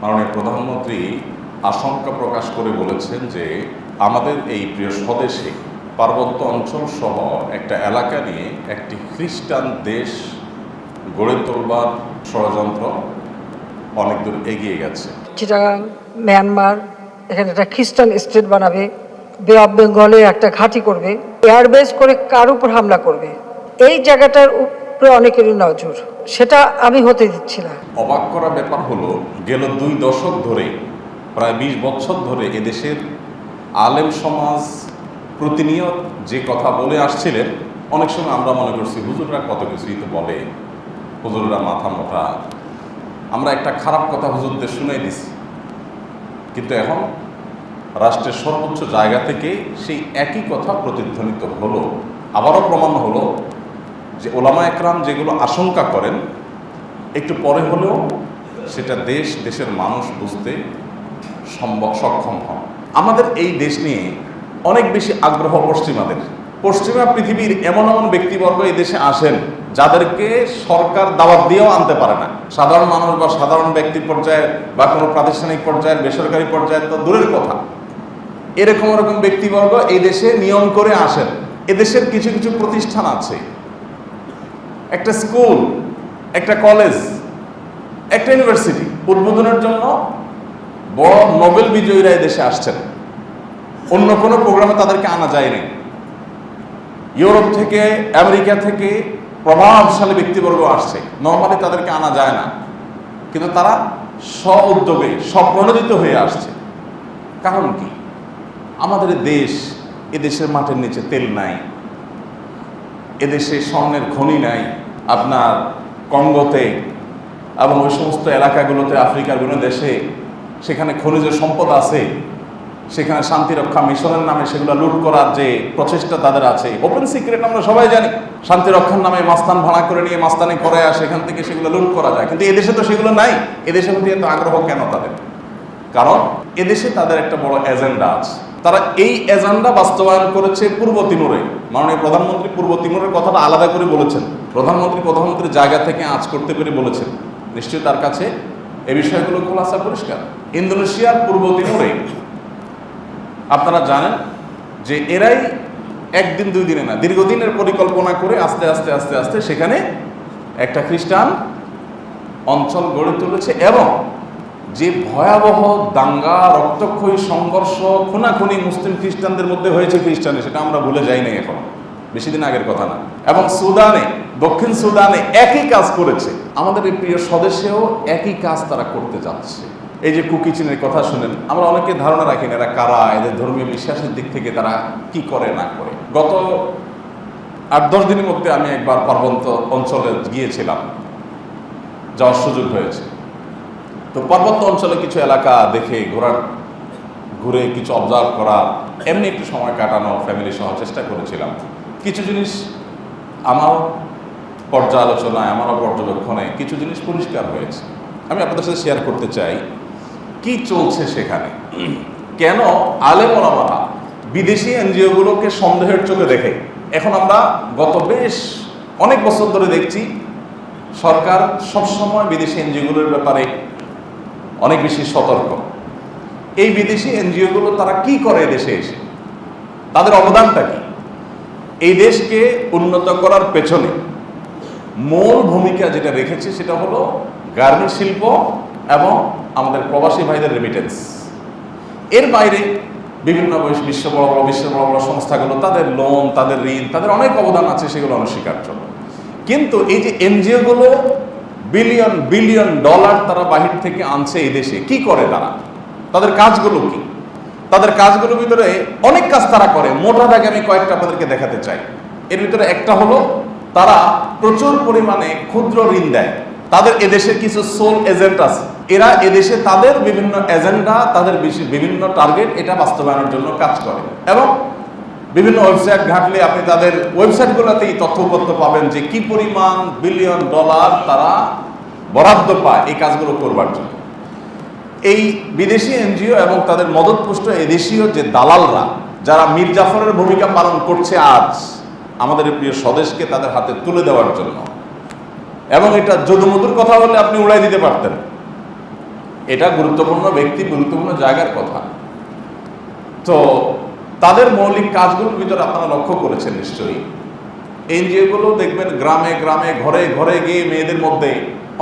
মাননীয় প্রধানমন্ত্রী আশঙ্কা প্রকাশ করে বলেছেন যে আমাদের এই প্রিয় স্বদেশে পার্বত্য অঞ্চল সহ একটা এলাকা নিয়ে একটি খ্রিস্টান দেশ গড়ে তোলবার ষড়যন্ত্র অনেক দূর এগিয়ে গেছে। চিটাগাং, মিয়ানমার, এখানে একটা খ্রিস্টান স্টেট বানাবে, বে অফ বেঙ্গলে একটা ঘাঁটি করবে, এয়ারবেস করে কার উপর হামলা করবে। এই জায়গাটার উপরে অনেকেরই নজর, সেটা আমি হতে দিচ্ছি না। অবাক করা ব্যাপার হলো, গেল 2 দশক ধরে, প্রায় 20 বছর ধরে এদেশের আলেম সমাজ প্রতিনিয়ত যে কথা বলে আসছিলেন, অনেক সময় আমরা মনে করছি হুজুররা কত কিছুই তো বলে, হুজুররা মাথা মোটা, আমরা একটা খারাপ কথা হুজুরদের শুনাই দিছি। কিন্তু এখন রাষ্ট্রের সর্বোচ্চ জায়গা থেকে সেই একই কথা প্রতিধ্বনিত হলো। আবারও প্রমাণ হলো যে ওলামা একরাম যেগুলো আশঙ্কা করেন, একটু পরে হলেও সেটা দেশের মানুষ বুঝতে সক্ষম হন। আমাদের এই দেশ নিয়ে অনেক বেশি আগ্রহ পশ্চিমা পৃথিবীর এমন এমন ব্যক্তিবর্গ এই দেশে আসেন যাদেরকে সরকার দাওয়াত দিয়েও আনতে পারে না। সাধারণ মানুষ বা সাধারণ ব্যক্তি পর্যায়ে বা কোনো প্রাতিষ্ঠানিক পর্যায়ের, বেসরকারি পর্যায়ে তো দূরের কথা, এরকম ব্যক্তিবর্গ এই দেশে নিয়ম করে আসেন। এদেশের কিছু কিছু প্রতিষ্ঠান আছে, একটা স্কুল, একটা কলেজ, একটা ইউনিভার্সিটি উদ্বোধনের জন্য বড় নোবেল বিজয়ীরা এই দেশে আসছেন। অন্য কোনো প্রোগ্রামে তাদেরকে আনা যায়নি। ইউরোপ থেকে, আমেরিকা থেকে প্রভাবশালী ব্যক্তিবর্গ আসছে, নর্মালি তাদেরকে আনা যায় না, কিন্তু তারা স্ব-উদ্যোগে স্বপ্রণোদিত হয়ে আসছে। কারণ কি? আমাদের দেশ, এদেশের মাটির নিচে তেল নাই, এদেশে স্বর্ণের খনি নাই। আপনার কঙ্গোতে এবং ওই সমস্ত এলাকাগুলোতে, আফ্রিকার বিভিন্ন দেশে, সেখানে খনিজ সম্পদ আছে, সেখানে শান্তিরক্ষা মিশনের নামে সেগুলো লুট করার যে প্রচেষ্টা তাদের আছে, ওপেন সিক্রেট আমরা সবাই জানি। শান্তিরক্ষার নামে মাস্তান ভাড়া করে নিয়ে মাস্তানি করে আর সেখান থেকে সেগুলো লুট করা যায়। কিন্তু এদেশে তো সেগুলো নাই। এদেশের প্রতি এত আগ্রহ কেন তাদের? কারণ এদেশে তাদের একটা বড় এজেন্ডা আছে। তারা এই এজেন্ডা বাস্তবায়ন করেছে পূর্ব তিমুরে। মাননীয় প্রধানমন্ত্রী পূর্ব তিমুরের কথাটা আলাদা করে বলেছেন। প্রধানমন্ত্রীর জায়গা থেকে আঁচ করতে পেরে বলেছেন, নিশ্চয়ই তার কাছে এই বিষয়গুলো খোলাসা পরিষ্কার। ইন্দোনেশিয়ার পূর্ব তিমুরে আপনারা জানেন যে এরাই একদিন 2 দিনে না, দীর্ঘদিনের পরিকল্পনা করে আস্তে আস্তে আস্তে আস্তে সেখানে একটা খ্রিস্টান অঞ্চল গড়ে তুলেছে। এবং যে ভয়াবহ দাঙ্গা, রক্তক্ষয়ী সংঘর্ষ, খুনাখুনি মুসলিম খ্রিস্টানদের মধ্যে হয়েছে খ্রিস্টানে, সেটা আমরা ভুলে যাই নাই, এখন বেশি দিন আগের কথা না। এবং সুদানে, দক্ষিণ সুদানে একই কাজ করেছে। আমাদের এই প্রিয় স্বদেশেও একই কাজ তারা করতে যাচ্ছে। এই যে কুকি চীনের কথা শুনেন, আমরা অনেকে ধারণা রাখি না এরা কারা, এদের ধর্মীয় বিশ্বাসের দিক থেকে তারা কি করে না করে। গত 8-10 দিনের মধ্যে আমি একবার পার্বত্য অঞ্চলে গিয়েছিলাম, যাওয়ার সুযোগ হয়েছে। তো পার্বত্য অঞ্চলে কিছু এলাকা দেখে ঘুরে কিছু অবজার্ভ করা, এমনি একটু সময় কাটানো ফ্যামিলি সহ চেষ্টা করেছিলাম। কিছু জিনিস আমার পর্যালোচনায়, আমারও পর্যবেক্ষণে কিছু জিনিস পরিষ্কার হয়েছে। আমি আপনাদের সাথে শেয়ার করতে চাই কি চলছে সেখানে। কেন আলেম ওলামারা বিদেশি এনজিওগুলোকে সন্দেহের চোখে দেখে। এখন আমরা গত বেশ অনেক বছর ধরে দেখছি সরকার সবসময় বিদেশি এনজিওগুলোর ব্যাপারে অনেক বেশি সতর্ক। এই বিদেশি এনজিওগুলো তারা কি করে দেশে এসে, তাদের অবদানটা কি? এই দেশকে উন্নত করার পেছনে মূল ভূমিকা যেটা রেখেছে সেটা হলো গার্মেন্ট শিল্প এবং আমাদের প্রবাসী ভাইদের রেমিটেন্স। এর বাইরে বিভিন্ন বিশ্বের বড় বড় সংস্থাগুলো, তাদের লোন, তাদের ঋণ, তাদের অনেক অবদান আছে, সেগুলো অনস্বীকার্য। কিন্তু এই যে এনজিওগুলো বিলিয়ন বিলিয়ন ডলার তারা বাহির থেকে আনছে এই দেশে, কি করে তারা? তাদের কাজগুলো কি? তাদের কাজগুলোর ভিতরে অনেক কাজ তারা করে। মোটা দাগে আমি কয়েকটা আপনাদেরকে দেখাতে চাই। এর ভিতরে একটা হলো তারা প্রচুর পরিমাণে ক্ষুদ্র ঋণ দেয়। তাদের এদেশের কিছু সোল এজেন্ট আছে, এরা এদেশে তাদের বিভিন্ন এজেন্ডা, তাদের বিভিন্ন টার্গেট এটা বাস্তবায়নের জন্য কাজ করে। এবং বিভিন্ন ওয়েবসাইট ঘাটলে আপনি তাদের ওয়েবসাইটগুলোতেই তথ্যপত্র পাবেন যে কি পরিমাণ বিলিয়ন ডলার তারা বরাদ্দ পায় এই কাজগুলো করবার জন্য। এই বিদেশি এনজিও এবং তাদের মদতপুষ্ট এদেশীয় যে দালালরা, যারা মীর জাফরের ভূমিকা পালন করছে আজ আমাদের প্রিয় স্বদেশকে তাদের হাতে তুলে দেওয়ার জন্য, এবং এটা যদুমধুর কথা বলে আপনি উড়াই দিতে পারতেন, এটা গুরুত্বপূর্ণ ব্যক্তি, গুরুত্বপূর্ণ জায়গার কথা। তো তাদের মৌলিক কাজগুলোর ভিতরে আপনারা লক্ষ্য করেছেন নিশ্চয়ই, এনজিওগুলো দেখবেন গ্রামে গ্রামে ঘরে ঘরে গিয়ে মেয়েদের মধ্যে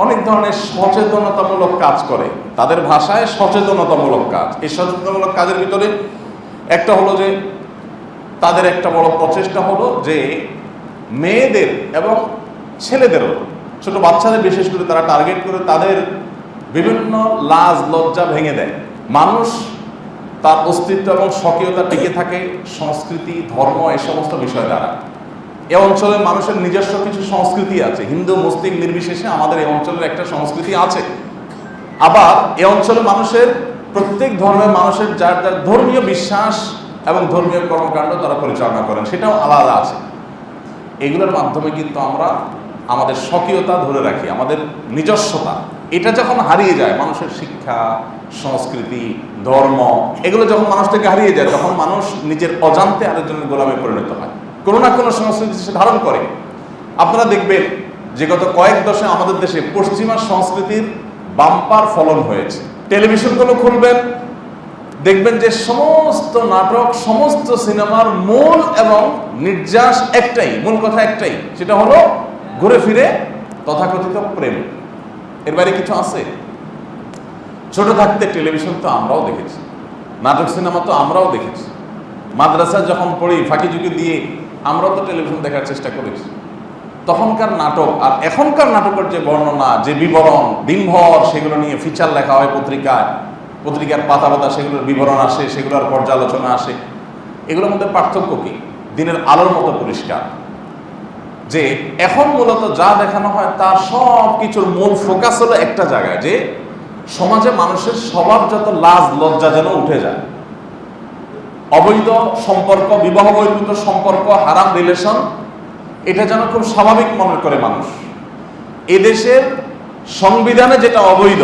অনেক ধরনের সচেতনতামূলক কাজ করে। তাদের ভাষায় সচেতনতামূলক কাজ। এই সচেতনতামূলক কাজের ভিতরে একটা হলো যে তাদের একটা বড় প্রচেষ্টা হলো যে মেয়েদের এবং ছেলেদেরও, ছোট বাচ্চাদের বিশেষ করে তারা টার্গেট করে তাদের বিভিন্ন লাজ লজ্জা ভেঙে দেয়। মানুষ তার অস্তিত্ব এবং স্বকীয়তা টিকে থাকে সংস্কৃতি, ধর্ম, এই সমস্ত বিষয় দ্বারা। এ অঞ্চলের মানুষের নিজস্ব কিছু সংস্কৃতি আছে, হিন্দু মুসলিম নির্বিশেষে আমাদের এই অঞ্চলের একটা সংস্কৃতি আছে। আবার এ অঞ্চলের মানুষের প্রত্যেক ধর্মের মানুষের যার যার ধর্মীয় বিশ্বাস এবং ধর্মীয় কর্মকাণ্ড তারা পরিচালনা করেন, সেটাও আলাদা আছে। এগুলোর মাধ্যমে কিন্তু আমরা আমাদের স্বকীয়তা ধরে রাখি, আমাদের নিজস্বতা। এটা যখন হারিয়ে যায়, মানুষের শিক্ষা, সংস্কৃতি, ধর্ম, এগুলো যখন মানুষ থেকে হারিয়ে যায়, তখন মানুষ নিজের অজান্তে আরেকজনের গোলামে পরিণত হয়, কোনো না কোনো সংস্কৃতি সে ধারণ করে। আপনারা দেখবেন যে গত কয়েক দশকে আমাদের দেশে পশ্চিমা সংস্কৃতির বাম্পার ফলন হয়েছে। টেলিভিশনগুলো খুলবেন, দেখবেন যে সমস্ত নাটক, সমস্ত সিনেমার মূল এবং নির্যাস একটাই, মূল কথা একটাই, সেটা হলো ঘুরে ফিরে তথাকথিত প্রেম। এর বাইরে কিছু আছে? ছোট থাকতে টেলিভিশন তো আমরাও দেখেছি, নাটক সিনেমা তো আমরাও দেখেছি, মাদ্রাসা যখন পড়ি ফাঁকি ঝুঁকি দিয়ে আমরাও তো টেলিভিশন দেখার চেষ্টা করেছি। তখনকার নাটক আর এখনকার নাটকের যে বর্ণনা, যে বিবরণ, দিনভর সেগুলো নিয়ে ফিচার লেখা হয় পত্রিকায়, পত্রিকার পাতা পাতা সেগুলোর বিবরণ আসে, সেগুলোর পর্যালোচনা আসে। এগুলোর মধ্যে পার্থক্য কি? দিনের আলোর মতো পরিষ্কার যে এখন মূলত যা দেখানো হয় তার সব কিছুর মূল ফোকাস হলো একটা জায়গায়, যে সমাজে মানুষের স্বভাব যত লাজ লজ্জা যেন উঠে যায়। অবৈধ সম্পর্ক, বিবাহ বহির্ভূত সম্পর্ক, হারাম রিলেশন, এটা যেন খুব স্বাভাবিক মনে করে মানুষ। এদেশের সংবিধানে যেটা অবৈধ,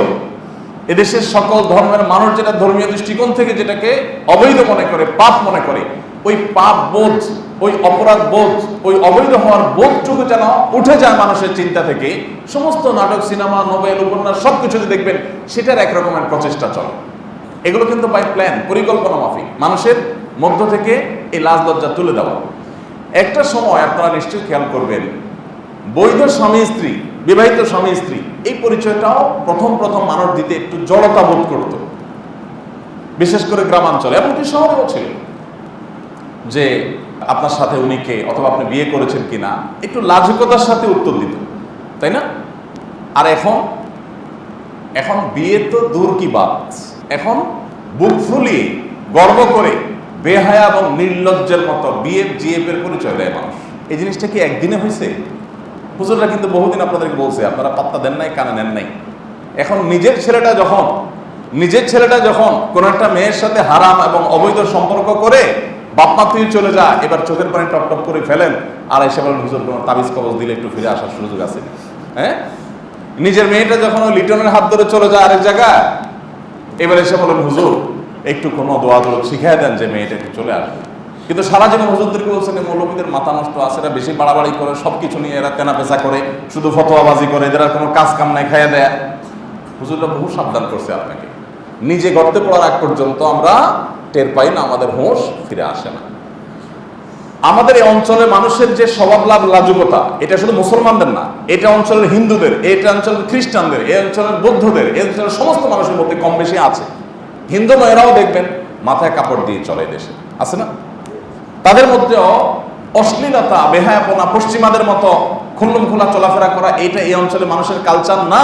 এদেশের সকল ধর্মের মানুষ যেটা ধর্মীয় দৃষ্টিকোণ থেকে যেটাকে অবৈধ মনে করে, পাপ মনে করে, ওই পাপ বোধ, ওই অপরাধ বোধ, ওই অবৈধ হওয়ার বোধটুকু যেন উঠে যায় মানুষের চিন্তা থেকে। সমস্ত নাটক, সিনেমা, নোবেল, উপন্যাস সবকিছুতে দেখবেন সেটার একরকমের প্রচেষ্টা চলে। এগুলো কিন্তু বাই প্ল্যান, পরিকল্পনা মাফিক মানুষের মধ্য থেকে এই লাজ লজ্জা তুলে দেওয়া। একটা সময় আপনারা নিশ্চয়ই খেয়াল করবেন, বৈধ স্বামী স্ত্রী, বিবাহিত স্বামী স্ত্রী, এই পরিচয়টাও প্রথম প্রথম মানুষ দিতে একটু জড়তা বোধ করত, বিশেষ করে গ্রামাঞ্চলে, এমনকি শহরেও ছিল, যে আপনার সাথে উনি কে, অথবা আপনি বিয়ে করেছেন কিনা, একটু লাজুকতার সাথে উত্তর দিত, তাই না? আর এখন বিয়ে তো দূর কি বাত, এখন বুক ফুলিয়ে গর্ব করে বেহায়া এবং নির্লজ্জের মতো বিএফ জিএফ এর পরিচয় দেয় মানুষ। এই জিনিসটা কি একদিনে হয়েছে? হুজুররা কিন্তু বহুদিন আপনাদেরকে বলছে, আপনারা পাত্তা দেন নাই, কানে নেন নাই। এখন নিজের ছেলেটা যখন কোন একটা মেয়ের সাথে হারাম এবং অবৈধ সম্পর্ক করে বাপমা তুই চলে যা, এবার চোখের পানি টপ টপ করে ফেলেন, আর এসে বলেন হুজুর কোনো তাবিজ কবজ দিলে একটু ফিরে আসার সুযোগ আছে। হ্যাঁ, নিজের মেয়েটা যখন ওই লিটনের হাত ধরে চলে যায় আরেক জায়গায়, এবার এসে বলেন হুজুর একটু কোনো দোয়া দোয়া শিখিয়ে দেন যে মেয়েটা একটু চলে আসবে। কিন্তু সারা জীবন হুজুরদেরকে বলছেন মৌলবীদের মাথা নষ্ট আছে, এরা বেশি বাড়াবাড়ি করে, সবকিছু নিয়ে এরা তেনা পেঁচা করে, শুধু ফতোয়াবাজি করে, এদের আর কোনো কাজ কাম নাই, খাইয়ে দেয়। হুজুররা বহু সাবধান করছে আপনাকে, নিজে গর্তে পড়ার আগ পর্যন্ত আমরা টের পাই না, আমাদের হোশ ফিরে আসে না। আমাদের এই অঞ্চলের মানুষের যে স্বভাব লাভ লাজুকতা, এটা শুধু মুসলমানদের না, এটা অঞ্চলের হিন্দুদের, এটা অঞ্চলের খ্রিস্টানদের, এই অঞ্চলের বৌদ্ধদের, এই অঞ্চলের সমস্ত মানুষের মধ্যে কম বেশি আছে। হিন্দু নয়, এরাও দেখবেন মাথায় কাপড় দিয়ে চলে দেশে, আছে না? তাদের মধ্যেও অশ্লীলতা, বেহায়াপনা, পশ্চিমাদের মতো খুল্লুম খোলা চলাফেরা করা, এটা এই অঞ্চলের মানুষের কালচার না।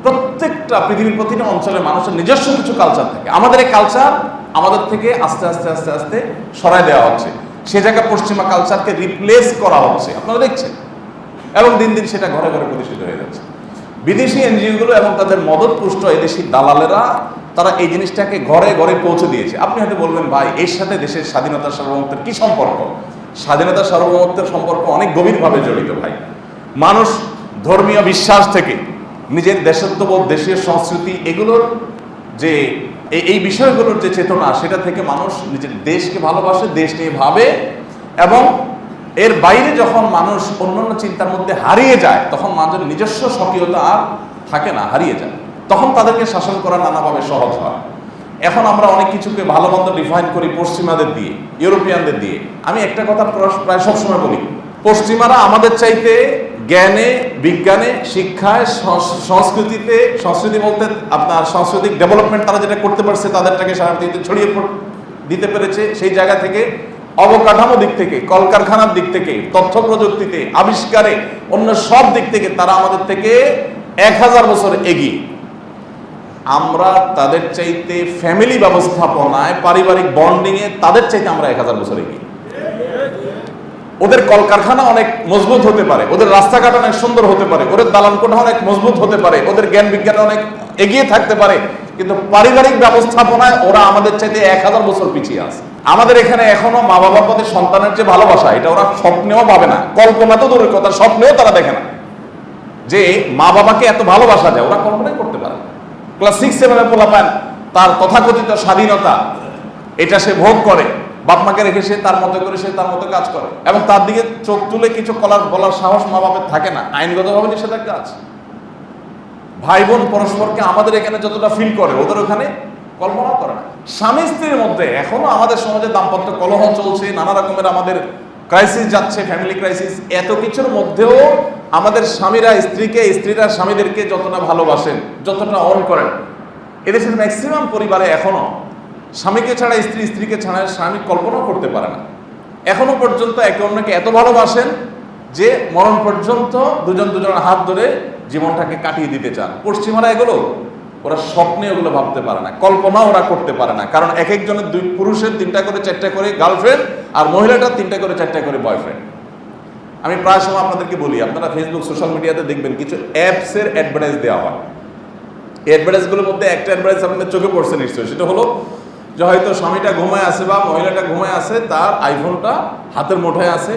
প্রত্যেকটা পৃথিবীর প্রতিটা অঞ্চলের মানুষের নিজস্ব কিছু কালচার থাকে। আমাদের এই কালচার আমাদের থেকে আস্তে আস্তে আস্তে আস্তে সরাই দেওয়া হচ্ছে, সে জায়গায় পশ্চিমা কালচারকে রিপ্লেস করা হচ্ছে, আপনারা দেখছেন, এবং দিন দিন সেটা ঘরে ঘরে প্রতিষ্ঠিত হয়ে যাচ্ছে। বিদেশি এনজিওগুলো এবং তাদের মদতপুষ্ট এদেশি দালালেরা, তারা এই জিনিসটাকে ঘরে ঘরে পৌঁছে দিয়েছে। আপনি হয়তো বলবেন ভাই এর সাথে দেশের স্বাধীনতা সার্বভৌমত্বের কি সম্পর্ক? স্বাধীনতা সার্বভৌমত্বের সম্পর্ক অনেক গভীরভাবে জড়িত ভাই। মানুষ ধর্মীয় বিশ্বাস থেকে, নিজের দেশত্ববোধ, দেশীয় সংস্কৃতি, এগুলোর যে এই বিষয়গুলোর যে চেতনা, সেটা থেকে মানুষ নিজের দেশকে ভালোবাসে, দেশ নিয়ে ভাবে, এবং এর বাইরে যখন মানুষ অন্যান্য চিন্তার মধ্যে হারিয়ে যায়, তখন মানুষের নিজস্ব স্বকীয়তা আর থাকে না, হারিয়ে যায়। তখন তাদেরকে শাসন করা নানাভাবে সহজ হয়। এখন আমরা অনেক কিছুকে ভালো মন্দ ডিফাইন করি পশ্চিমাদের দিয়ে, ইউরোপিয়ানদের দিয়ে। আমি একটা কথা প্রায় সবসময় বলি, পশ্চিমারা আমাদের চাইতে জ্ঞানে, বিজ্ঞানে, শিক্ষায়, সংস্কৃতিতে, সংস্কৃতি বলতে আপনার সাংস্কৃতিক ডেভেলপমেন্ট তারা যেটা করতে পারছে, তাদেরটাকে সারা পৃথিবীতে ছড়িয়ে দিতে পেরেছে। সেই জায়গা থেকে অবকাঠামো দিক থেকে, কলকারখানার দিক থেকে, তথ্য প্রযুক্তিতে, আবিষ্কারে, অন্য সব দিক থেকে তারা আমাদের থেকে 1000 বছর এগিয়ে। আমরা তাদের চাইতে ফ্যামিলি ব্যবস্থাপনায়, পারিবারিক বন্ডিংয়ে তাদের চাইতে আমরা 1000 বছর এগিয়ে। ওদের কলকারখানা অনেক মজবুত হতে পারে, ওদের রাস্তাঘাট অনেক সুন্দর হতে পারে, ওদের দালান কোঠা অনেক মজবুত হতে পারে, ওদের জ্ঞান বিজ্ঞানে অনেক এগিয়ে থাকতে পারে, কিন্তু পারিবারিক ব্যবস্থাপনায় ওরা আমাদের চাইতে 1000 বছর পিছিয়ে আছে। আমাদের এখানে এখনো মা বাবার প্রতি সন্তানের যে ভালোবাসা, এটা ওরা স্বপ্নেও পাবে না, কল্পনা তো দূরের কথা, স্বপ্নেও তারা দেখে না যে মা বাবাকে এত ভালোবাসা যায়, ওরা কল্পনাই করতে পারে না। ক্লাস 6-7 পোলাপান তার তথাকথিত স্বাধীনতা এটা সে ভোগ করে, বাপ মাকে রেখে সে তার মতো করে সে তার মতো কাজ করে, এবং তার দিকে চোখ তুলে কিছু বলার সাহস মা বাপের থাকে না, আইনগতভাবে নিষেধাজ্ঞা আছে। ভাই বোন পরস্পরকে আমাদের এখানে যতটা ফিল করে, ওদের ওখানে কল্পনা করে না। স্বামী স্ত্রীর মধ্যে এখনো আমাদের সমাজে দাম্পত্য কলহ চলছে, নানা রকমের আমাদের ক্রাইসিস যাচ্ছে, ফ্যামিলি ক্রাইসিস। এত কিছুর মধ্যেও আমাদের স্বামীরা স্ত্রীকে, স্ত্রীরা স্বামীদেরকে যতটা ভালোবাসেন, যতটা অন করেন, এদেশের ম্যাক্সিমাম পরিবারে এখনো স্বামীকে ছাড়া স্ত্রী, স্ত্রীকে ছাড়া স্বামী কল্পনা করতে পারে না। এখনো পর্যন্ত একে অন্যকে এত ভালোবাসেন যে মরণ পর্যন্ত দুজনের হাত ধরে জীবনটাকে কাটিয়ে দিতে চান। পশ্চিমারা এগুলো ওরা স্বপ্নে ওগুলো ভাবতে পারে না, কল্পনা ওরা করতে পারে না। কারণ এক একজনের পুরুষের 3টা করে 4টা করে গার্লফ্রেন্ড, আর মহিলাটার 3টা করে 4টা করে বয়ফ্রেন্ড। আমি প্রায় সময় আপনাদেরকে বলি, আপনারা ফেসবুক, সোশ্যাল মিডিয়াতে দেখবেন কিছু অ্যাপসের অ্যাডভার্টাইজ দেওয়া হয়। এই অ্যাডভার্টাইজগুলোর মধ্যে একটা অ্যাডভার্টাইজ আপনাদের চোখে পড়ছে নিশ্চয়ই, সেটা হলো যে হয়তো স্বামীটা ঘুমায় আছে বা মহিলাটা ঘুমায় আছে, তার আইফোনটা হাতের মুঠোয় আছে,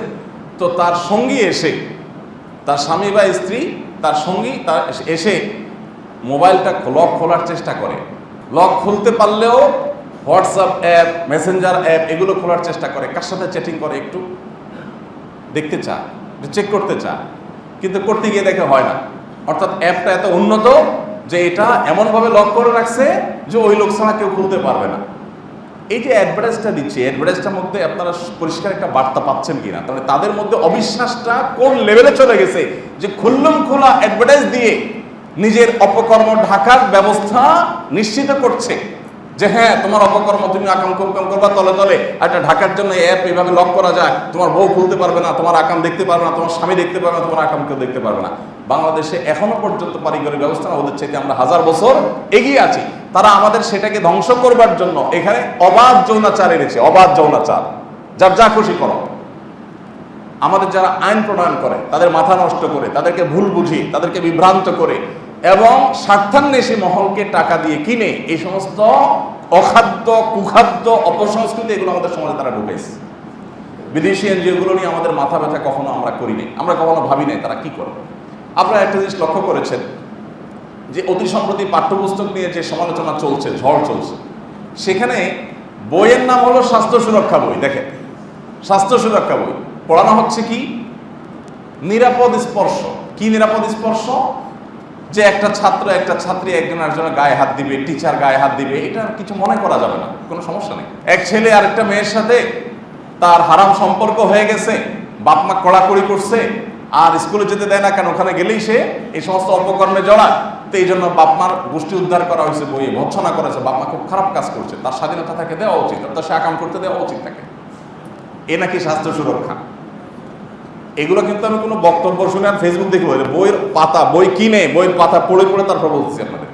তো তার সঙ্গী এসে, তার স্বামী বা স্ত্রী, তার সঙ্গী তার এসে মোবাইলটা লক খোলার চেষ্টা করে। লক খুলতে পারলেও হোয়াটসঅ্যাপ অ্যাপ, মেসেঞ্জার অ্যাপ এগুলো খোলার চেষ্টা করে, কার সাথে চ্যাটিং করে একটু দেখতে চায়, চেক করতে চায়, কিন্তু করতে গিয়ে দেখে হয় না। অর্থাৎ অ্যাপটা এত উন্নত যে এটা এমনভাবে লক করে রাখছে যে ওই লোক ছাড়া কেউ খুলতে পারবে না। এই যে অ্যাডভার্টাইজটা দিচ্ছে, অ্যাডভার্টাইজটার মধ্যে আপনারা পরিষ্কার একটা বার্তা পাচ্ছেন কিনা, তাহলে তাদের মধ্যে অবিশ্বাসটা কোন লেভেলে চলে গেছে যে খুল্লম খোলা অ্যাডভার্টাইজ দিয়ে নিজের অপকর্ম ঢাকার ব্যবস্থা নিশ্চিত করছে যে হ্যাঁ, তোমার অপকর্ম তুমি আকাম কুকাম করবা তলে তলে, একটা ঢাকার জন্য অ্যাপ এইভাবে লক করা যায়, তোমার বউ খুলতে পারবে না, তোমার আকাম দেখতে পারবে না, তোমার স্বামী দেখতে পারবে না, তোমার আকাম কেউ দেখতে পারবে না। বাংলাদেশে এখনো পর্যন্ত পারিবারিক ব্যবস্থা ওদের চাইতে আমরা 1000 বছর এগিয়ে আছি। তারা আমাদের সেটাকে ধ্বংস করবার জন্য এখানে অবাধ যৌনাচার এনেছে, অবাধ যৌনাচার, যার যা খুশি করো। আমাদের যারা আইন প্রণয়ন করে তাদের মাথা নষ্ট করে, তাদেরকে ভুল বুঝিয়ে, তাদেরকে বিভ্রান্ত করে এবং স্বার্থান্বেষী মহলকে টাকা দিয়ে কিনে এই সমস্ত অখাদ্য, কুখাদ্য, অপসংস্কৃতি এগুলো আমাদের সমাজে তারা ঢুকেছে। বিদেশি এনজিওগুলো নিয়ে আমাদের মাথা ব্যথা কখনো আমরা করিনি, আমরা কখনো ভাবি নাই তারা কি করে। আপনারা একটা জিনিস লক্ষ্য করেছেন যে অতি সম্প্রতি পাঠ্যপুস্তক নিয়ে যে সমালোচনা চলছে, ঝড় চলছে, সেখানে বইয়ের নাম হলো স্বাস্থ্য সুরক্ষা বই। দেখেন, স্বাস্থ্য সুরক্ষা বই পড়ানো হচ্ছে কি? নিরাপদ স্পর্শ। কি নিরাপদ স্পর্শ? যে একটা ছাত্র, একটা ছাত্রী একজন আরেকজনের গায়ে হাত দিবে, টিচার গায়ে হাত দিবে, এটা কিছু মনে করা যাবে না, কোনো সমস্যা নেই। এক ছেলে আরেকটা মেয়ের সাথে তার হারাম সম্পর্ক হয়ে গেছে, বাপ মা কড়াকড়ি করছে, আর স্কুলে যেতে দেয় না, কেন ওখানে গেলেই সে এই সমস্ত অপকর্মে জড়ায়। তো এই জন্য বাপ মার গোষ্ঠী উদ্ধার করা হয়েছে, বইয়ে ভৎসনা করেছে, বাপ মা খুব খারাপ কাজ করছে, তার স্বাধীনতা তাকে দেওয়া উচিত, তার সে আকাম করতে দেওয়া উচিত তাকে। এ নাকি স্বাস্থ্য সুরক্ষা। এগুলো কিন্তু আমি কোনো বক্তব্য শুনে আর ফেসবুক দেখে বইয়ের পাতা, বই কিনে বইয়ের পাতা পড়ে পড়ে তারপর বলছি আপনাদের।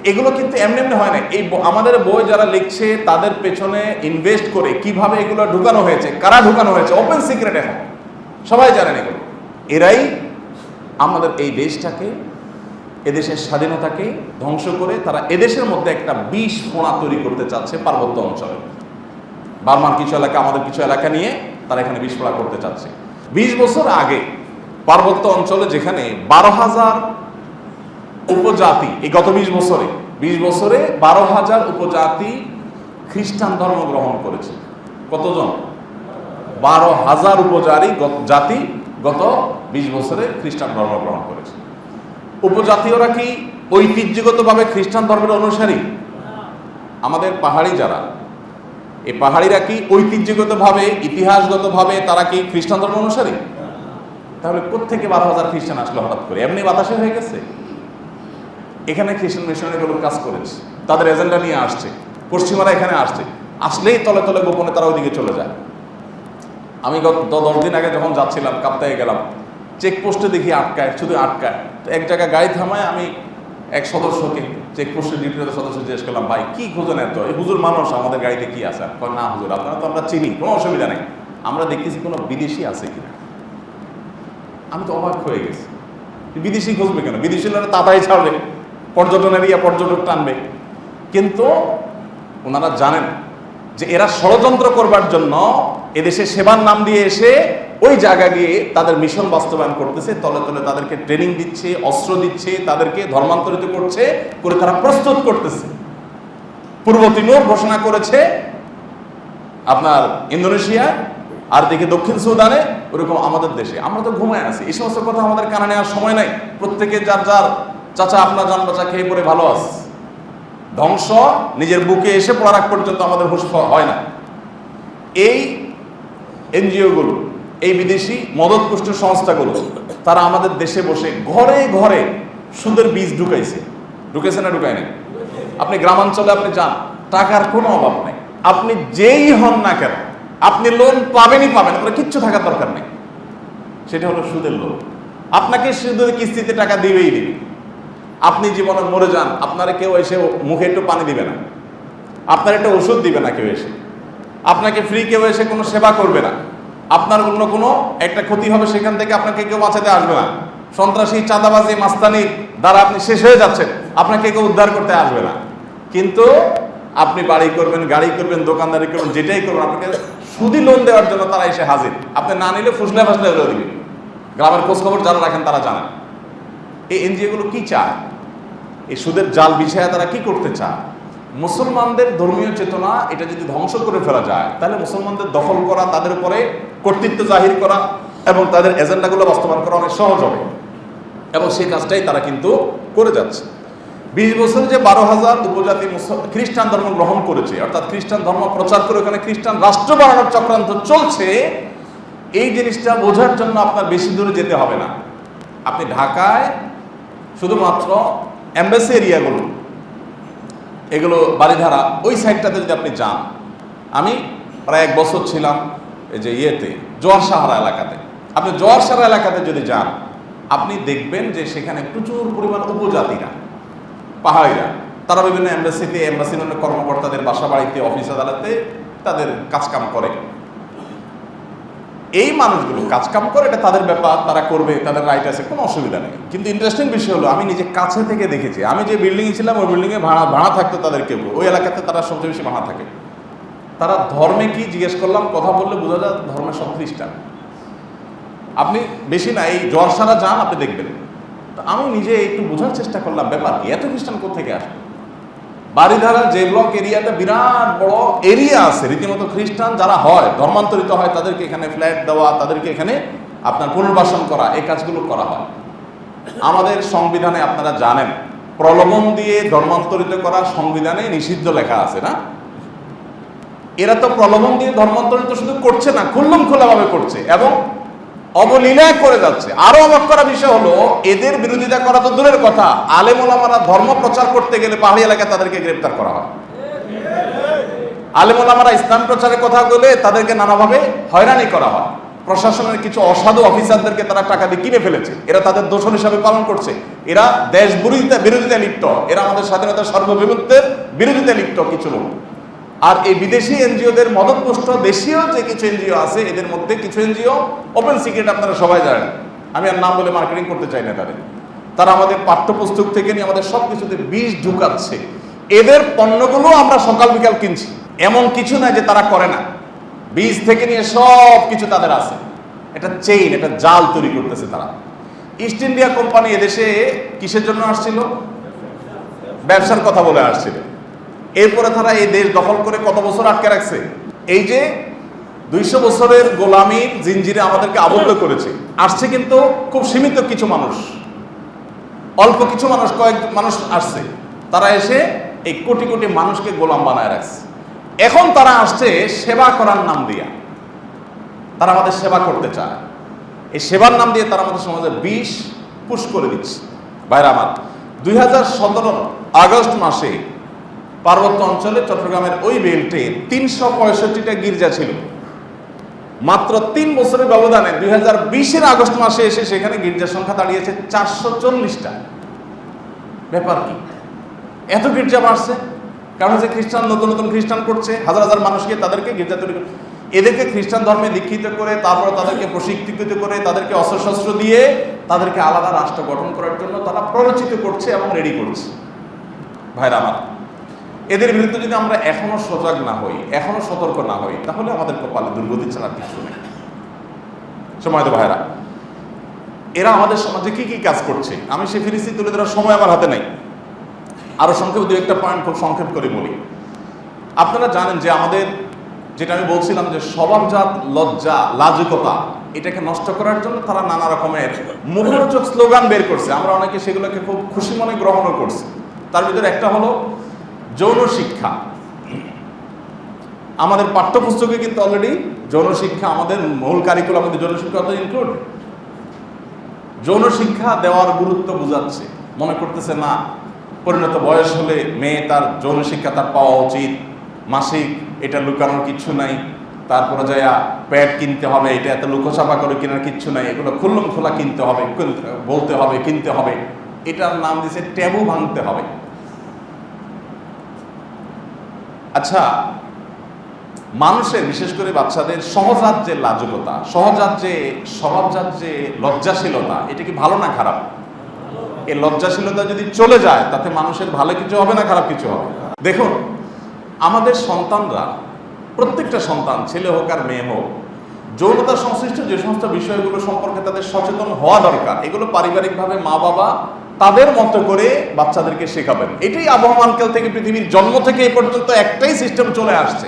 এগুলো কিন্তু এমনি এমনি হয় না। এই আমাদের বই যারা লিখছে তাদের পেছনে ইনভেস্ট করে কিভাবে এগুলো ঢুকানো হয়েছে, কারা ঢুকানো হয়েছে, ওপেন সিক্রেট, এখন সবাই জানেন এগুলো। এরাই আমাদের এই দেশটাকে, এদেশের স্বাধীনতাকে ধ্বংস করে তারা এদেশের মধ্যে একটা বিষ ফোঁড়া তৈরি করতে চাচ্ছে পার্বত্য অঞ্চলে। বার্মার কিছু এলাকা, আমাদের কিছু এলাকা নিয়ে তারা এখানে বিষ ফোঁড়া করতে চাচ্ছে। 20 বছর আগে পার্বত্য অঞ্চলে যেখানে 12,000 উপজাতি, এই গত 20 বছরে 12,000 উপজাতি খ্রিস্টান ধর্ম গ্রহণ করেছে। কতজন? 12,000 জাতি গত 20 বছরে খ্রিস্টান ধর্ম গ্রহণ করেছে। উপজাতীয়রা কি ঐতিহ্যগতভাবে খ্রিস্টান ধর্মের অনুসারী? আমাদের পাহাড়ি যারা, এই পাহাড়িরা কি ঐতিহ্যগতভাবে ইতিহাসগতভাবে তারা কি খ্রিস্টান ধর্ম অনুসারী? তাহলে কোত্থেকে 12,000 খ্রিস্টান আসলো হঠাৎ করে? এমনি বাতাসে হয়ে গেছে? এখানে খ্রিস্টান মিশনারিগুলো কাজ করেছে, তাদের এজেন্ডা নিয়ে আসছে, পশ্চিমারা এখানে আসছে, আসলেই তলে তলে গোপনে তারা ওইদিকে চলে যায়। আমি গত 10 দিন আগে যখন যাচ্ছিলাম, কাপ্তায়ে গেলাম, চেকপোস্টে দেখি আটকায়, শুধু আটকায়। তো এক জায়গায় গাড়ি থামায়, আমি এক সদস্যকে, চেকপোস্টের ডিউটিতে সদস্য জিজ্ঞেস করলাম, ভাই কি খুঁজেন এত? এই হুজুর মানুষ, আমাদের গাড়িতে কি আছে? না হুজুর, আপনারা তো আমরা চিনি, কোনো অসুবিধা নেই, আমরা দেখতেছি কোনো বিদেশি আছে কিনা। আমি তো অবাক হয়ে গেছি, বিদেশি খুঁজবে কেন? বিদেশি লোকেরা তাড়াতাড়ি ছাড়বে, পর্যটন এরিয়া, পর্যটক টানবে। কিন্তু ওনারা জানেন যে এরা ষড়যন্ত্র করবার জন্য এদেশে সেবার নাম দিয়ে এসে ওই জায়গা গিয়ে তাদের মিশন বাস্তবায়ন করতেছে, তলে তলে তাদেরকে ট্রেনিং দিচ্ছে, অস্ত্র দিচ্ছে, তাদেরকে ধর্মান্তরিত করছে, করে তারা প্রস্তুত করতেছে। পূর্ব তিমুর ঘোষণা করেছে আপনার ইন্দোনেশিয়া, আর দেখে দক্ষিণ সুদানে, ওরকম আমাদের দেশে। আমরা তো ঘুমায় আছি, এই সমস্ত কথা আমাদের কানে নেওয়ার সময় নাই। প্রত্যেকে যার যার চাচা আপনার জান বাচ্চা খেয়ে পড়ে ভালো আছে। ধ্বংস নিজের বুকে এসে পড়ার আগ পর্যন্ত আমাদের হুঁশ হয় না। এই এনজিওগুলো, এই বিদেশি মদতপুষ্ট সংস্থাগুলো, তারা আমাদের দেশে বসে ঘরে ঘরে সুদের বীজ ঢুকেছে না ঢুকায় নাই? আপনি গ্রামাঞ্চলে আপনি যান, টাকার কোনো অভাব নেই, আপনি যেই হন না কেন আপনি লোন পাবেনই পাবেন, আপনার কিচ্ছু থাকার দরকার নেই। সেটা হলো সুদের লোন। আপনাকে সুদের কিস্তিতে টাকা দিবেই দিবে। আপনি জীবনে মরে যান, আপনারা কেউ এসে মুখে একটু পানি দিবে না, আপনার একটা ওষুধ দিবে না কেউ এসে, আপনাকে ফ্রি কেউ এসে কোনো সেবা করবে না, আপনার অন্য কোনো একটা ক্ষতি হবে, সেখান থেকে আপনাকে কেউ বাঁচাতে আসবে না। সন্ত্রাসী, চাঁদাবাজি, মাস্তানি দ্বারা আপনি শেষ হয়ে যাচ্ছেন, আপনাকে কেউ উদ্ধার করতে আসবে না। কিন্তু আপনি বাড়ি করবেন, গাড়ি করবেন, দোকানদারি করবেন, যেটাই করবেন, আপনাকে সুদি লোন দেওয়ার জন্য তারা এসে হাজির। আপনি না নিলে ফুসলে ফাসলে হলেও দিবে। গ্রামের খোঁজখবর যারা রাখেন তারা জানেন এই এনজিওগুলো কি চায়, এই সুদের জাল বিছায়া তারা কি করতে চায়। মুসলমানদের ধর্মীয় চেতনা এটা যদি ধ্বংস করে ফেলা যায়, তাহলে মুসলমানদের দখল করা, তাদের উপরে কর্তৃত্ব জাহির করা এবং তাদের এজেন্ডাগুলো বাস্তবায়ন করা অনেক সহজ হবে। এবং সেই কাজটাই তারা কিন্তু করে যাচ্ছে। 20 বছরে যে 12,000 উপজাতি খ্রিস্টান ধর্ম গ্রহণ করেছে, অর্থাৎ খ্রিস্টান ধর্ম প্রচার করে ওখানে খ্রিস্টান রাষ্ট্র বানানোর চক্রান্ত চলছে, এই জিনিসটা বোঝার জন্য আপনার বেশি দূরে যেতে হবে না। আপনি ঢাকায় শুধুমাত্র এমবাসি এরিয়াগুলো, এগুলো বাড়িধারা, ওই সাইডটাতে যদি আপনি যান, আমি প্রায় 1 বছর ছিলাম এই যে জোয়ার সাহারা এলাকাতে। আপনি জোয়ার সাহারা এলাকাতে যদি যান, আপনি দেখবেন যে সেখানে প্রচুর পরিমাণ উপজাতিরা, পাহাড়িরা, তারা বিভিন্ন এমবাসিতে, এমবাসির অন্য কর্মকর্তাদের বাসা বাড়িতে, অফিস আদালতে তাদের কাজকাম করে। এই মানুষগুলো কাজকাম করে, এটা তাদের ব্যাপার, তারা করবে, তাদের রাইট আছে, কোনো অসুবিধা নেই। কিন্তু ইন্টারেস্টিং বিষয় হলো, আমি নিজে কাছে থেকে দেখেছি, আমি যে বিল্ডিংয়ে ছিলাম ওই বিল্ডিংয়ে ভাড়া থাকতো তাদের কেউ, ওই এলাকাতে তারা সবচেয়ে বেশি ভাড়া থাকে। তারা ধর্মে কি জিজ্ঞেস করলাম, কথা বললে বোঝা যায় ধর্মে সব খ্রিস্টান। আপনি বেশি না, এই জোয়ারসারা যান, আপনি দেখবেন। তো আমি নিজে একটু বোঝার চেষ্টা করলাম ব্যাপার কি, এত খ্রিস্টান কোথেকে আসবে। বাড়িধারা যে ব্লক এরিয়াটা বিরাট বড় এরিয়া আছে, রীতিমতো খ্রিস্টান যারা হয়, ধর্মান্তরিত হয়, তাদেরকে এখানে ফ্ল্যাট দেওয়া, তাদেরকে এখানে আপনার পুনর্বাসন করা, এই কাজগুলো করা হয়। আমাদের সংবিধানে আপনারা জানেন, প্রলোভন দিয়ে ধর্মান্তরিত করা সংবিধানে নিষিদ্ধ লেখা আছে না? এরা তো প্রলোভন দিয়ে ধর্মান্তরিত শুধু করছে না, খুল্লম খোলাভাবে করছে এবং অবলীলায় করে যাচ্ছে। আরো অবাক করা বিষয় হলো, এদের বিরোধিতা করা তো দূরের কথা, আলেম ওলামারা ধর্ম প্রচার করতে গেলে পাহাড়ি এলাকায় তাদেরকে গ্রেফতার করা হয়। আলেম ওলামারা ইসলাম প্রচারের কথা বলে তাদেরকে নানাভাবে হয়রানি করা হয়। প্রশাসনের কিছু অসাধু অফিসারদেরকে তারা টাকা দিয়ে কিনে ফেলেছে, এরা তাদের দোষর হিসাবে পালন করছে। এরা দেশ বিরোধিতায় লিপ্ত, এরা আমাদের স্বাধীনতা সার্বভৌমত্বের বিরোধিতায় লিপ্ত কিছু লোক। আর এই বিদেশি এনজিওদের মদতপুষ্ট দেশীয় যে কিছু এনজিও আছে, এদের মধ্যে কিছু এনজিও ওপেন সিক্রেট, আপনারা সবাই জানেন, আমি আর নাম বলে মার্কেটিং করতে চাই না তাদের। তারা আমাদের পাঠ্যপুস্তক থেকে নিয়ে আমাদের সব কিছুতে বিষ ঢুকাচ্ছে। এদের পণ্যগুলো আমরা সকাল বিকাল কিনছি, এমন কিছু না যে তারা করে না। বীজ থেকে নিয়ে সব কিছু তাদের আছে। এটা চেইন, এটা জাল তৈরি করতেছে তারা। ইস্ট ইন্ডিয়া কোম্পানি এদেশে কিসের জন্য আসছিল? ব্যবসার কথা বলে আসছিল। এরপরে তারা এই দেশ দখল করে কত বছর আটকে রাখছে। এই যে 200 বছরের গোলামির জিঞ্জিরে আমাদেরকে আবদ্ধ করেছে। আসছে কিন্তু খুব সীমিত কিছু মানুষ, অল্প কিছু মানুষ, কয়েক মানুষ আসছে, তারা এসে এই কোটি কোটি মানুষকে গোলাম বানায় রাখছে। এখন তারা আসছে সেবা করার নাম দিয়া, তারা আমাদের সেবা করতে চায়। এই সেবার নাম দিয়ে তারা আমাদের সমাজে বিষ পুশ করে দিচ্ছে। ভাইরা আমার, 2017 আগস্ট মাসে পার্বত্য অঞ্চলে চট্টগ্রামের ওই বেল্টে 365টা গির্জা ছিল। মাত্র 3 বছরের ব্যবধানে 2020-এর আগস্ট মাসে এসে সেখানে গির্জার সংখ্যা দাঁড়িয়েছে 440টা। ব্যাপার কি? এত গির্জা বাড়ছে কারণ হচ্ছে খ্রিস্টান নতুন নতুন খ্রিস্টান করছে, হাজার হাজার মানুষকে তাদেরকে গির্জা তৈরি করে, এদেরকে খ্রিস্টান ধর্মে দীক্ষিত করে, তারপরে তাদেরকে প্রশিক্ষিত করে, তাদেরকে অস্ত্রশস্ত্র দিয়ে তাদেরকে আলাদা রাষ্ট্র গঠন করার জন্য তারা প্ররোচিত করছে এবং রেডি করছে। ভাইরা আমার, এদের বিরুদ্ধে যদি আমরা এখনো সজাগ না হই, এখনো সতর্ক না হই, তাহলে আমাদের কপালে দুর্গতি ছাড়া কিছু নেই। সময় তো ভাইরা, এরা আমাদের সমাজে কি কি কাজ করছে আমি সে ফিরিস্তি তুলে ধরার সময় আমার হাতে নাই। আরো সংক্ষেপ দু একটা পয়েন্ট খুব সংক্ষেপ করে বলি। আপনারা জানেন যে আমাদের, যেটা আমি বলছিলাম যে স্বভাবজাত লজ্জা, লাজুকতা, এটাকে নষ্ট করার জন্য তারা নানা রকমের মুখরোচক স্লোগান বের করছে। আমরা অনেকে সেগুলোকে খুব খুশি মনে গ্রহণও করছি। তার ভিতরে একটা হলো যৌন শিক্ষা। আমাদের পাঠ্যপুস্তকে কিন্তু অলরেডি যৌন শিক্ষা, আমাদের মূল কারিকুলাম আমাদের যৌন শিক্ষা ইনক্লুড। যৌন শিক্ষা দেওয়ার গুরুত্ব বুঝাচ্ছে, মনে করতেছে না পরিণত বয়স হলে মেয়ে তার যৌন শিক্ষা তার পাওয়া উচিত, মাসিক, এটা লুকানোর কিচ্ছু নাই, তারপরে যাইয়া প্যাড কিনতে হবে, এটা এত লুকোচাপা করে কেনার কিচ্ছু নাই, এগুলো খুল্লম খোলা কিনতে হবে, বলতে হবে, কিনতে হবে। এটার নাম দিয়েছে ট্যাবু ভাঙতে হবে। আচ্ছা, মানুষের বিশেষ করে বাচ্চাদের সহজাত যে লাজুকতা, সহজাত যে স্বভাবজাত যে লজ্জাশীলতা, এটা কি ভালো না খারাপ? এই লজ্জাশীলতা যদি চলে যায় তাতে মানুষের ভালো কিছু হবে না খারাপ কিছু হবে? দেখুন, আমাদের সন্তানরা, প্রত্যেকটা সন্তান, ছেলে হোক আর মেয়ে হোক, যৌনতা সংশ্লিষ্ট যে সমস্ত বিষয়গুলো সম্পর্কে তাদের সচেতন হওয়া দরকার, এগুলো পারিবারিকভাবে মা বাবা তাদের মতো করে বাচ্চাদেরকে শেখাবেন। এটাই আবহমানকাল থেকে, পৃথিবীর জন্ম থেকে এই পর্যন্ত একটাই সিস্টেম চলে আসছে,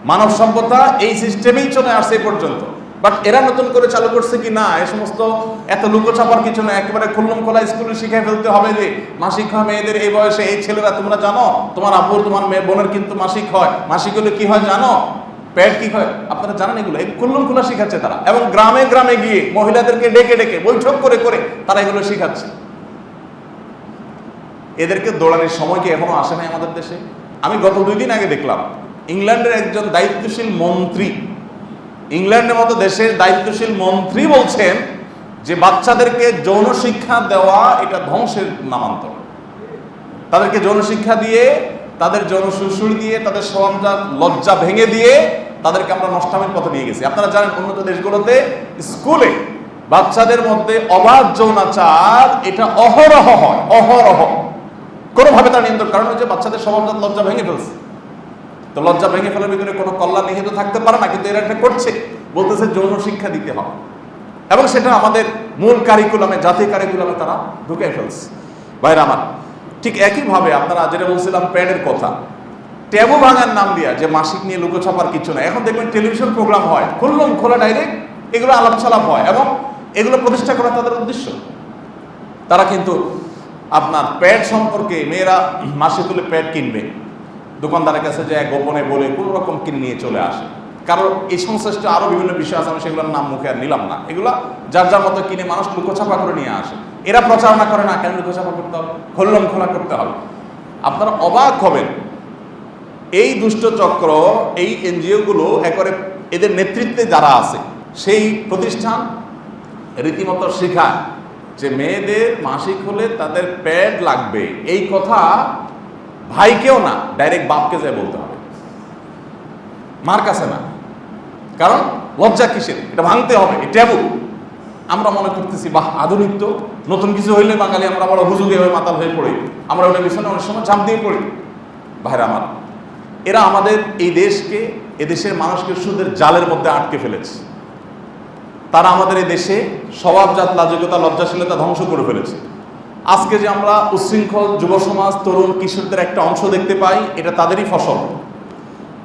মানব সভ্যতা এই সিস্টেমেই চলে আসছে এই পর্যন্ত। বাট এরা নতুন করে চালু করছে কি না, এই সমস্ত এত লুকোচাপার কিছু না, একেবারে খুল্লম খোলা স্কুলে শিখে ফেলতে হবে যে মাসিক হয় মেয়েদের এই বয়সে। এই ছেলেরা, তোমরা জানো তোমার আপুর, তোমার মেয়ে বোনের কিন্তু মাসিক হয়, মাসিক হলে কি হয় জানো, প্যাড কি হয়, আপনারা জানেন এগুলো? এই খুল্লম খোলা শিখাচ্ছে তারা, এবং গ্রামে গ্রামে গিয়ে মহিলাদেরকে ডেকে ডেকে বৈঠক করে করে তারা এগুলো শিখাচ্ছে। এদেরকে দৌড়ানোর সময় কি এখনো আসে নাই আমাদের দেশে? আমি গত 2 দিন আগে দেখলাম ইংল্যান্ডের একজন দায়িত্বশীল মন্ত্রী, ইংল্যান্ডের মতো দেশের দায়িত্বশীল মন্ত্রী বলছেন যে বাচ্চাদেরকে যৌন শিক্ষা দেওয়া এটা ধ্বংসের নামান্তর। তাদেরকে যৌন শিক্ষা দিয়ে, তাদের যৌন সুরসুরি দিয়ে, তাদের স্বভাবজাত লজ্জা ভেঙে দিয়ে তাদেরকে আমরা নষ্টামের পথে নিয়ে গেছি। আপনারা জানেন উন্নত দেশগুলোতে স্কুলে বাচ্চাদের মধ্যে অবাধ যৌনাচার এটা অহরহ হয়, অহরহ। কোনোভাবে তার নিয়ন্ত্রণ, কারণ হচ্ছে বাচ্চাদের স্বভাবজাত লজ্জা ভেঙে ফেলছে। তো লজ্জা ভেঙে ফেলার ভিতরে কোনো কল্যাণ নিহিত থাকতে পারে না, কিন্তু এরা এটা করছে, বলতেছে যৌন শিক্ষা দিতে হবে, এবং সেটা আমাদের মূল কারিকুলামে, জাতীয় কারিকুলামে তারা ঢুকে ফেলছে। ভাইরা আমার, ঠিক একইভাবে আপনারা যেটা বলছিলাম প্যাডের কথা, ট্যাবু ভাঙার নাম দিয়া যে মাসিক নিয়ে লুকোছাপার কিছু না, এখন দেখবেন টেলিভিশন প্রোগ্রাম হয়, খুললাম খোলা ডাইরেক্ট, এগুলো আলাপ ছালাপ হয়, এবং এগুলো প্রতিষ্ঠা করা তাদের উদ্দেশ্য। তারা কিন্তু আপনার প্যাড সম্পর্কে, মেয়েরা মাসে তুলে প্যাড কিনবে, দোকানদারের কাছে যায় গোপনে বলে কোনো রকম কিনে নিয়ে চলে আসে। কারণ এই সংশ্লিষ্ট আরো বিভিন্ন বিষয় আছে, আমি সেগুলোর নাম মুখে আর নিলাম না। এগুলা যার যার মতো কিনে মানুষ লুকোছাপা করে নিয়ে আসে। এরা প্রচারণা করে না, কেন লুকোছাপা করতে হবে, খোল্লম খোলা করতে হবে। আপনারা অবাক হবেন, এই দুষ্ট চক্র, এই এনজিও গুলো একবারে এদের নেতৃত্বে যারা আছে, সেই প্রতিষ্ঠান রীতিমতো শেখায় যে মেয়েদের মাসিক হলে তাদের প্যাড লাগবে। এই কথা ভাইকেও না, ডাইরেক্ট বাপকে যায় বলতে হবে, মার কাছে না। কারণ লজ্জা কিসের, এটা ভাঙতে হবে, এটা ট্যাবু। আমরা মনে করতেছি বাহ আধুনিক, তো নতুন কিছু হইলে বাঙালি আমরা বড় হুজুগে হয়ে মাতাল হয়ে পড়ি, আমরা ওটা পিছনে অনেক সময় ঝাঁপ দিয়ে পড়ি। ভাইরা আমার, এরা আমাদের এই দেশকে, এদেশের মানুষকে সুদের জালের মধ্যে আটকে ফেলেছে। তারা আমাদের এই দেশে স্বভাবজাত লাজুকতা, লজ্জাশীলতা ধ্বংস করে ফেলেছে। আজকে যে আমরা উচ্ছৃঙ্খল যুব সমাজ, তরুণ কিশোরদের একটা অংশ দেখতে পাই, এটা তাদেরই ফসল।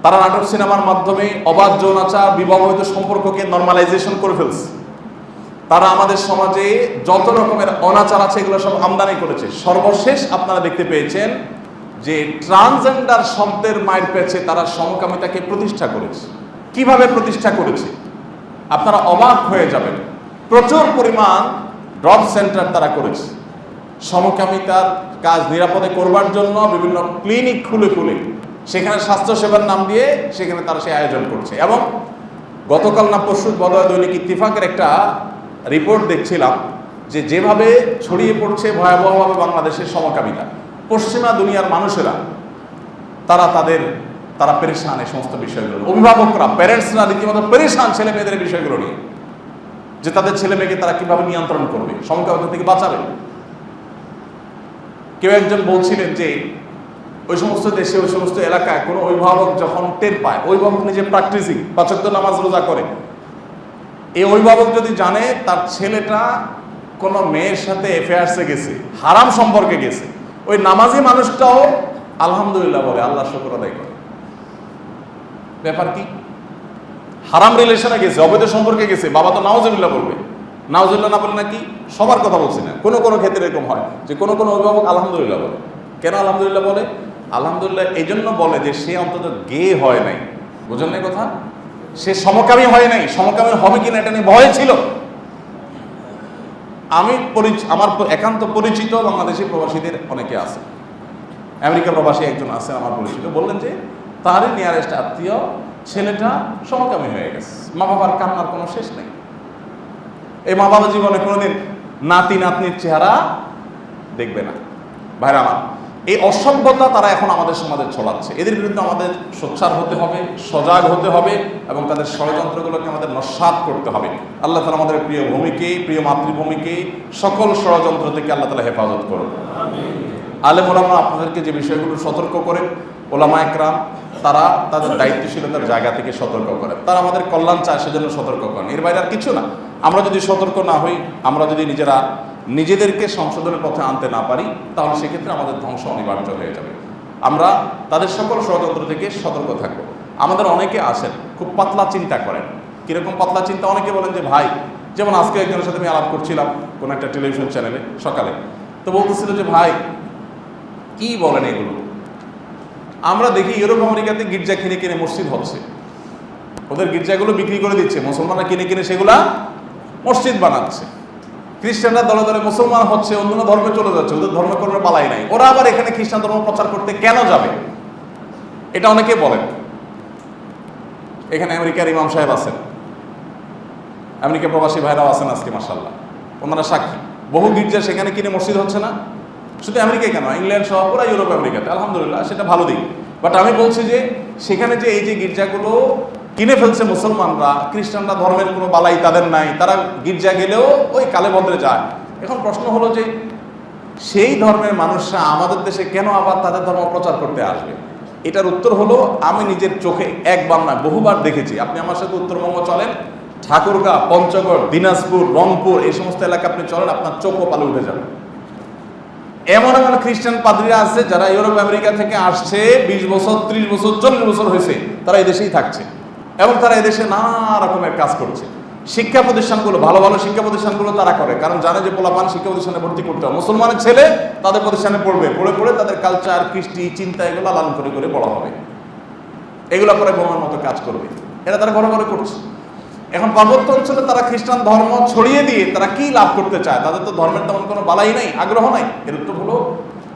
তারা নাটক সিনেমার মাধ্যমে অবাধ যৌনাচার, বিবাহিত সম্পর্ককে নর্মালাইজেশন করে ফেলছে। তারা আমাদের সমাজে যত রকমের অনাচার আছে এগুলো সব আমদানি করেছে। সর্বশেষ আপনারা দেখতে পেয়েছেন যে ট্রান্সজেন্ডার শব্দের মায়ের পেছে তারা সমকামিতাকে প্রতিষ্ঠা করেছে। কিভাবে প্রতিষ্ঠা করেছে আপনারা অবাক হয়ে যাবেন। প্রচুর পরিমাণ ড্রপ সেন্টার তারা করেছে সমকামিতার কাজ নিরাপদে করবার জন্য। বিভিন্ন ক্লিনিক খুলে খুলে সেখানে স্বাস্থ্যসেবার নাম দিয়ে সেখানে তারা সেই আয়োজন করছে। এবং গতকাল না পরশু বোধহয় দৈনিক ইত্তেফাকের একটা রিপোর্ট দেখছিলাম যে যেভাবে ছড়িয়ে পড়ছে ভয়াবহভাবে বাংলাদেশের সমকামিতা, পশ্চিমা দুনিয়ার মানুষেরা তারা পেরেশান এই সমস্ত বিষয়গুলো। অভিভাবকরা, প্যারেন্টসরা রীতিমতো পেরেশান ছেলে মেয়েদের বিষয়গুলো নিয়ে, যে তাদের ছেলে মেয়েকে তারা কিভাবে নিয়ন্ত্রণ করবে, সমকামিতা থেকে বাঁচাবে। কেউ একজন বলছিলেন যে ওই সমস্ত দেশে, ওই সমস্ত এলাকায় কোনো অভিভাবক যখন টের পায়, অভিভাবক নিজে প্র্যাকটিসিং ৫ ওয়াক্ত নামাজ রোজা করে, এই অভিভাবক যদি জানে তার ছেলেটা কোনো মেয়ের সাথে অ্যাফেয়ার্সে গেছে, হারাম সম্পর্কে গেছে, ওই নামাজি মানুষটাও আলহামদুলিল্লাহ বলে, আল্লাহ শুকর আদায় করে। ব্যাপার কি? হারাম রিলেশনে গেছে, অবৈধ সম্পর্কে গেছে, বাবা তো নাউজুবিল্লাহ বলবে। নাউজুবিল্লাহ না বলে নাকি? সবার কথা বলছি না, কোনো কোনো ক্ষেত্রে এরকম হয় যে কোনো কোনো অভিভাবক আলহামদুলিল্লাহ বলে। কেন আলহামদুলিল্লাহ বলে? আলহামদুলিল্লাহ এই জন্য বলে যে সে অন্তত গে হয় নাই। বুঝলেন না কথা? সে সমকামী হয় নাই। সমকামী হবে কিনা এটা নিয়ে ভয় ছিল। আমার একান্ত পরিচিত বাংলাদেশি প্রবাসীদের অনেকে আছে, আমেরিকা প্রবাসী একজন আছে আমার পরিচিত, বললেন যে তারই নিয়ারেস্ট আত্মীয় ছেলেটা সমকামী হয়ে গেছে। মা বাবার কান্নার কোনো শেষ নেই। এই মা বাবা জীবনে কোনোদিন নাতি নাতনির চেহারা দেখবে না। ভাইরা আমার, এই অসভ্যতা তারা এখন আমাদের সমাজে ছড়াচ্ছে। এদের বিরুদ্ধে আমাদের সোচ্চার হতে হবে, সজাগ হতে হবে এবং তাদের ষড়যন্ত্রগুলোকে আমাদের নস্যাৎ করতে হবে। আল্লাহ তাআলা আমাদের প্রিয় ভূমিকে, প্রিয় মাতৃভূমিকে সকল ষড়যন্ত্র থেকে আল্লাহ তাআলা হেফাজত করুন। আলেম ওলামা আপনাদেরকে যে বিষয়গুলো সতর্ক করেন, ওলামা একরাম তারা তাদের দায়িত্বশীলতার জায়গা থেকে সতর্ক করেন। তারা আমাদের কল্যাণ চায়, সেজন্য সতর্ক করেন। এর বাইরে আর কিছু না। আমরা যদি সতর্ক না হই, আমরা যদি নিজেদেরকে সংশোধনের পথে আনতে না পারি, তাহলে সেক্ষেত্রে আমাদের ধ্বংস অনিবার্য হয়ে যাবে। আমরা তাদের সকল ষড়যন্ত্র থেকে সতর্ক থাকবো। আমাদের অনেকে আসেন খুব পাতলা চিন্তা করেন। কিরকম পাতলা চিন্তা? অনেকে বলেন যে ভাই, যেমন আজকে একজনের সাথে আমি আলাপ করছিলাম কোনো একটা টেলিভিশন চ্যানেলে সকালে, তো বলতেছিল যে ভাই কি বলেন এগুলো, আমরা দেখি ইউরোপ আমেরিকাতে গির্জা কিনে কিনে মসজিদ হচ্ছে, ওদের গির্জাগুলো বিক্রি করে দিচ্ছে, মুসলমানরা কিনে কিনে সেগুলা মসজিদ বানাচ্ছে। খ্রিস্টানরা দলে দলে মুসলমান হচ্ছে, অন্য ধর্মে চলে যাচ্ছে, ওদের ধর্ম কোনো পালাই নাই। ওরা আবার এখানে খ্রিস্টান ধর্ম প্রচার করতে কেন যাবে? এটা অনেকে বলেন। এখানে আমেরিকার ইমাম সাহেব আছেন, আমেরিকা প্রবাসী ভাইরাও আছেন আজকে মাশাআল্লাহ, ওনারা সাক্ষী। বহু গির্জা সেখানে কিনে মসজিদ হচ্ছে না, শুধু আমেরিকায় কেন, ইংল্যান্ড সহ পুরো ইউরোপ আমেরিকাতে, আলহামদুলিল্লাহ সেটা ভালো দিক। বাট আমি বলছি যে সেখানে যে এই যে গির্জাগুলো কিনে ফেলছে মুসলমানরা, খ্রিস্টানরা ধর্মের কোনো বালাই তাদের নাই, তারা গির্জা গেলেও ওই কালে ভদ্রে যায়। এখন প্রশ্ন হলো যে সেই ধর্মের মানুষরা আমাদের দেশে কেন আবার তাদের ধর্ম প্রচার করতে আসবে? এটার উত্তর হলো, আমি নিজের চোখে একবার না বহুবার দেখেছি। আপনি আমার সাথে উত্তরবঙ্গ চলেন, ঠাকুরগাঁ, পঞ্চগড়, দিনাজপুর, রংপুর এই সমস্ত এলাকা আপনি চলেন, আপনার চোখও পালে উঠে যাবে। এমন এমন খ্রিস্টান পাদ্রীরা আছে যারা ইউরোপ আমেরিকা থেকে আসছে, 20 বছর 30 বছর 40 বছর হয়েছে, তারা এই দেশেই থাকছে এবং তারা এদেশে নানা রকমের কাজ করছে। শিক্ষা প্রতিষ্ঠানগুলো, ভালো ভালো শিক্ষা প্রতিষ্ঠানগুলো তারা করে, কারণ জানে যে পোলাপান শিক্ষা প্রতিষ্ঠানে ভর্তি করতে হবে, মুসলমানের ছেলে তাদের প্রতিষ্ঠানে পড়বে, পড়ে পড়ে তাদের কালচার, কৃষ্টি, চিন্তা এগুলো লালন করে করে বলা হবে, এগুলো করে বোমার মতো কাজ করবে। এটা তারা ঘরে ঘরে করছে। এখন পার্বত্য অঞ্চলে তারা খ্রিস্টান ধর্ম ছড়িয়ে দিয়ে তারা কি লাভ করতে চায়? তাদের তো ধর্মের তেমন কোনো বালাই নাই, আগ্রহ নাই। এর উত্তর হলো,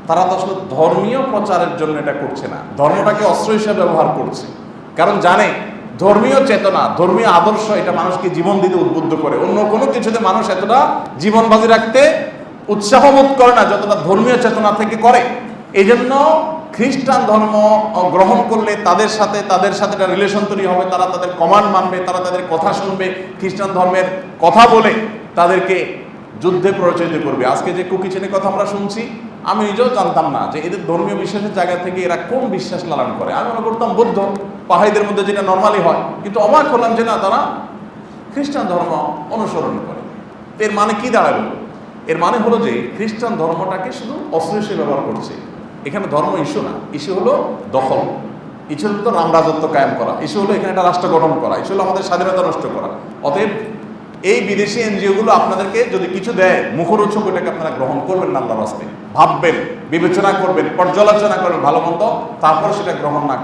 তারা তো আসলে ধর্মীয় প্রচারের জন্য এটা করছে না, ধর্মটাকে অস্ত্র হিসেবে ব্যবহার করছে। কারণ জানে ধর্মীয় চেতনা, ধর্মীয় আদর্শ এটা মানুষকে জীবন দিতে উদ্বুদ্ধ করে। অন্য কোনো কিছুতে মানুষ এতটা জীবন বাজি রাখতে উৎসাহ বোধ করে না যতটা ধর্মীয় চেতনা থেকে করে। এই জন্য খ্রিস্টান ধর্ম গ্রহণ করলে তাদের সাথে একটা রিলেশন তৈরি হবে, তারা তাদের কমান্ড মানবে, তারা তাদের কথা শুনবে, খ্রিস্টান ধর্মের কথা বলে তাদেরকে যুদ্ধে প্ররোচিত করবে। আজকে যে কুকি চেনের কথা আমরা শুনছি, আমি নিজেও জানতাম না যে এদের ধর্মীয় বিশ্বাসের জায়গা থেকে এরা কোন বিশ্বাস লালন করে। আমি মনে করতাম বৌদ্ধ, পাহাড়িদের মধ্যে যেটা নর্মালি হয়, কিন্তু অবাক হলাম যে না, তারা খ্রিস্টান ধর্ম অনুসরণ করে। এর মানে কি দাঁড়ালো? এর মানে হলো যে খ্রিস্টান ধর্মটাকে শুধু অস্ত্র হিসেবে ব্যবহার করছে। এখানে ধর্ম ইস্যু না, ইস্যু হলো দখল, ইস্যু হলো রামরাজত্ব কায়েম করা, ইস্যু হলো এখানে একটা রাষ্ট্র গঠন করা, ইস্যু হলো আমাদের স্বাধীনতা নষ্ট করা। অতএব এই বিদেশি এনজিওগুলো আপনাদেরকে যদি কিছু দেয়, মুখরোচক, ওটাকে আপনারা গ্রহণ করবেন না আল্লাহর রাস্তায়, ভাববেন, বিবেচনা করবেন, পর্যালোচনা করবেন ভালো মন্দ, তারপর সেটা গ্রহণ না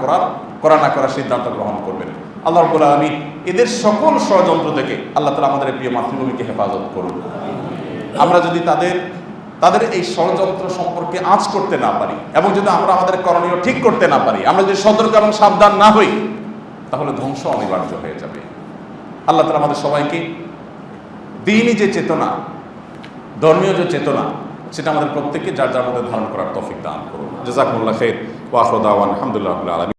করার সিদ্ধান্ত গ্রহণ করবেন। আল্লাহ রাব্বুল আলামিন এদের সকল ষড়যন্ত্র থেকে আল্লাহ তাআলা আমাদের প্রিয় মাতৃভূমিকে হেফাজত করুন। আমরা যদি তাদের এই ষড়যন্ত্র সম্পর্কে আঁচ করতে না পারি, এবং যদি আমরা আমাদের করণীয় ঠিক করতে না পারি, আমরা যদি সতর্ক এবং সাবধান না হই, তাহলে ধ্বংস অনিবার্য হয়ে যাবে। আল্লাহ তাআলা আমাদের সবাইকে দ্বীনি যে চেতনা, ধর্মীয় যে চেতনা, সেটা আমাদের প্রত্যেককে যার যার মধ্যে ধারণ করার তৌফিক দান করুন। জাযাকুমুল্লাহ খাইর ওয়া আখিরু দাওয়ানা আলহামদুলিল্লাহি রাব্বিল আলামিন।